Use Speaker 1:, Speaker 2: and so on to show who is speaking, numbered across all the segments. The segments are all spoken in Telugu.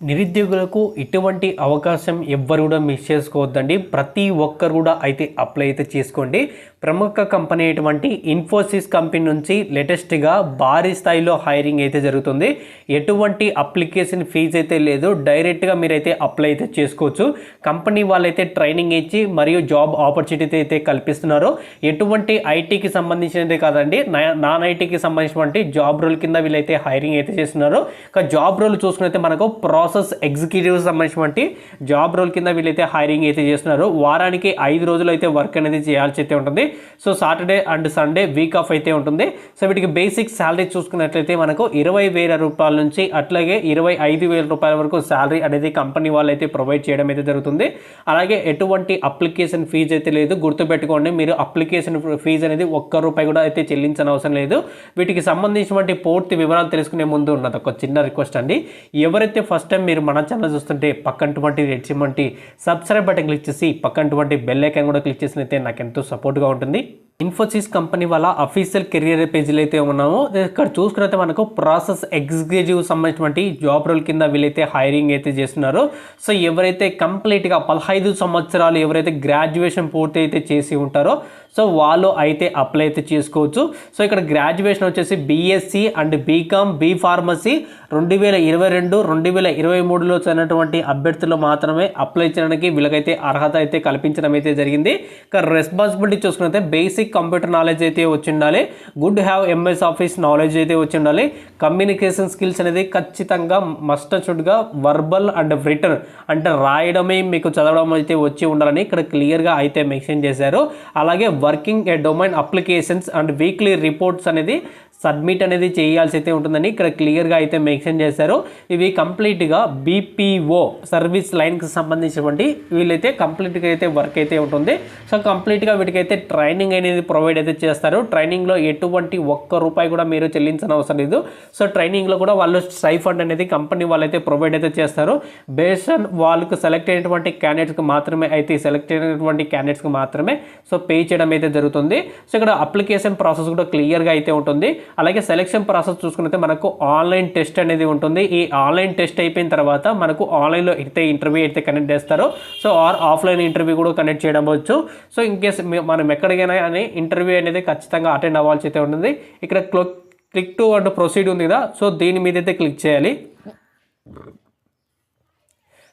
Speaker 1: నిరుద్యోగులకు ఇటువంటి అవకాశం ఎవ్వరు కూడా మిస్ చేసుకోవద్దండి. ప్రతి ఒక్కరు కూడా అయితే అప్లై అయితే చేసుకోండి. ప్రముఖ కంపెనీ అయినటువంటి ఇన్ఫోసిస్ కంపెనీ నుంచి లేటెస్ట్గా భారీ స్థాయిలో హైరింగ్ అయితే జరుగుతుంది. ఎటువంటి అప్లికేషన్ ఫీజు అయితే లేదు, డైరెక్ట్గా మీరైతే అప్లై అయితే చేసుకోవచ్చు. కంపెనీ వాళ్ళైతే ట్రైనింగ్ ఇచ్చి మరియు జాబ్ ఆపర్చునిటీ అయితే కల్పిస్తున్నారు. ఎటువంటి ఐటీకి సంబంధించినదే కాదండి, నాన్ ఐటీకి సంబంధించినటువంటి జాబ్ రోల్ కింద వీళ్ళైతే హైరింగ్ అయితే చేస్తున్నారు. జాబ్ రోల్ చూసుకున్నైతే మనకు ప్రాసెస్ ఎగ్జిక్యూటివ్ సంబంధించినటువంటి జాబ్ రోల్ కింద వీళ్ళైతే హైరింగ్ అయితే చేస్తున్నారు. వారానికి 5 రోజులు అయితే వర్క్ అనేది చేయాల్సి అయితే ఉంటుంది. So Saturday and Sunday week off అయితే ఉంటుంది. సో వీటికి బేసిక్ శాలరీ చూసుకున్నట్లయితే మనకు 20,000 రూపాయల నుంచి అట్లాగే 25,000 రూపాయల వరకు శాలరీ అనేది కంపెనీ వాళ్ళు అయితే ప్రొవైడ్ చేయడం అయితే జరుగుతుంది. అలాగే ఎటువంటి అప్లికేషన్ ఫీజు అయితే లేదు. గుర్తుపెట్టుకోండి, మీరు అప్లికేషన్ ఫీజు అనేది ₹1 కూడా అయితే చెల్లించని అవసరం లేదు. వీటికి సంబంధించినటువంటి పూర్తి వివరాలు తెలుసుకునే ముందు ఉన్నది ఒక చిన్న రిక్వెస్ట్ అండి. ఎవరైతే ఫస్ట్ టైం మీరు మన ఛానల్ చూస్తుంటే పక్కనటువంటి red symbol subscribe button click చేసి పక్కనటువంటి బెల్ ఐకాన్ కూడా క్లిక్ చేసినైతే నాకు ఎంతో సపోర్ట్గా ఉంటుంది. ఇన్ఫోసిస్ కంపెనీ వాళ్ళ అఫీషియల్ కెరియర్ పేజీలో అయితే ఉన్నాము. ఇక్కడ చూసుకున్నైతే మనకు ప్రాసెస్ ఎగ్జిక్యూటివ్ సంబంధించినటువంటి జాబ్ రోల్ కింద వీళ్ళైతే హైరింగ్ అయితే చేస్తున్నారు. సో ఎవరైతే కంప్లీట్గా 15 సంవత్సరాలు ఎవరైతే గ్రాడ్యుయేషన్ పూర్తి అయితే చేసి ఉంటారో సో వాళ్ళు అయితే అప్లై అయితే చేసుకోవచ్చు. సో ఇక్కడ గ్రాడ్యుయేషన్ వచ్చేసి BSc and BCom, B pharmacy 2022, 2023లో చదివినటువంటి అభ్యర్థులు మాత్రమే అప్లై చేయడానికి వీళ్ళకైతే అర్హత అయితే కల్పించడం అయితే జరిగింది. ఇక రెస్పాన్సిబిలిటీ చూసుకున్నైతే బేసిక్ కంప్యూటర్ నాలెడ్జ్ అయితే వచ్చి ఉండాలి. Good have MS office knowledge అయితే వచ్చి ఉండాలి. కమ్యూనికేషన్ స్కిల్స్ అనేది ఖచ్చితంగా మస్ట్ షుడ్గా వర్బల్ అండ్ రిటర్న్ అంటే రాయడమే మీకు చదవడం అయితే వచ్చి ఉండాలని ఇక్కడ క్లియర్గా అయితే మెన్షన్ చేశారు. అలాగే working A domain applications and weekly reports అనేది సబ్మిట్ అనేది చేయాల్సి అయితే ఉంటుందని ఇక్కడ క్లియర్గా అయితే మెన్షన్ చేశారు. ఇవి కంప్లీట్గా బీపీఓ సర్వీస్ లైన్కి సంబంధించినటువంటి వీళ్ళైతే కంప్లీట్గా అయితే వర్క్ అయితే ఉంటుంది. సో కంప్లీట్గా వీటికైతే ట్రైనింగ్ అనేది ప్రొవైడ్ అయితే చేస్తారు. ట్రైనింగ్లో ఎటువంటి ₹1 కూడా మీరు చెల్లించిన అవసరం లేదు. సో ట్రైనింగ్లో కూడా వాళ్ళు స్టైఫండ్ అనేది కంపెనీ వాళ్ళైతే ప్రొవైడ్ అయితే చేస్తారు. బేస్డ్ ఆన్ వాళ్ళకు సెలెక్ట్ అయినటువంటి క్యాండిడేట్స్కి మాత్రమే సో పే చేయడం అయితే జరుగుతుంది. సో ఇక్కడ అప్లికేషన్ ప్రాసెస్ కూడా క్లియర్గా అయితే ఉంటుంది. అలాగే సెలెక్షన్ ప్రాసెస్ చూసుకుంటే మనకు ఆన్లైన్ టెస్ట్ అనేది ఉంటుంది. ఈ ఆన్లైన్ టెస్ట్ అయిపోయిన తర్వాత మనకు ఆన్లైన్లో అయితే ఇంటర్వ్యూ అయితే కనెక్ట్ చేస్తారు. సో ఆఫ్లైన్ ఇంటర్వ్యూ కూడా కనెక్ట్ చేయడం వచ్చు. సో ఇన్ కేస్ మనం ఎక్కడికైనా అని ఇంటర్వ్యూ అనేది ఖచ్చితంగా అటెండ్ అవ్వాల్సి అయితే ఉంటుంది. ఇక్కడ క్లిక్ టు అండ్ ప్రొసీడ్ ఉంది కదా, సో దీని మీద అయితే క్లిక్ చేయాలి.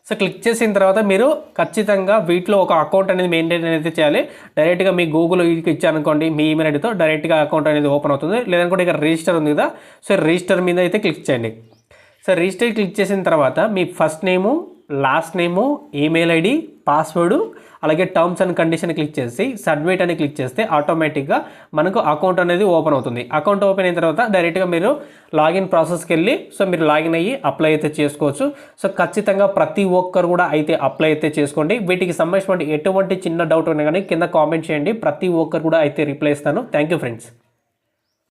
Speaker 1: సో క్లిక్ చేసిన తర్వాత మీరు ఖచ్చితంగా వీటిలో ఒక అకౌంట్ అనేది మెయింటైన్ అనేది చేయాలి. డైరెక్ట్గా మీ గూగుల్ ఇచ్చారనుకోండి, మీ ఈమెయిల్ ఐడితో డైరెక్ట్గా అకౌంట్ అనేది ఓపెన్ అవుతుంది. లేదనుకోండి ఇక్కడ రిజిస్టర్ ఉంది కదా, సో రిజిస్టర్ మీద అయితే క్లిక్ చేయండి. సో రిజిస్టర్ క్లిక్ చేసిన తర్వాత మీ first name, last name, email ID, password, అలాగే టర్మ్స్ అండ్ కండిషన్ క్లిక్ చేసి సబ్మిట్ అని క్లిక్ చేస్తే ఆటోమేటిక్గా మనకు అకౌంట్ అనేది ఓపెన్ అవుతుంది. అకౌంట్ ఓపెన్ అయిన తర్వాత డైరెక్ట్గా మీరు లాగిన్ ప్రాసెస్కి వెళ్ళి సో మీరు లాగిన్ అయ్యి అప్లై అయితే చేసుకోవచ్చు. సో ఖచ్చితంగా ప్రతి ఒక్కరు కూడా అయితే అప్లై అయితే చేసుకోండి. వీటికి సంబంధించిన ఎటువంటి చిన్న డౌట్ ఉన్నా కానీ కింద కామెంట్ చేయండి. ప్రతి ఒక్కరు కూడా అయితే రిప్లై ఇస్తాను. Thank you friends.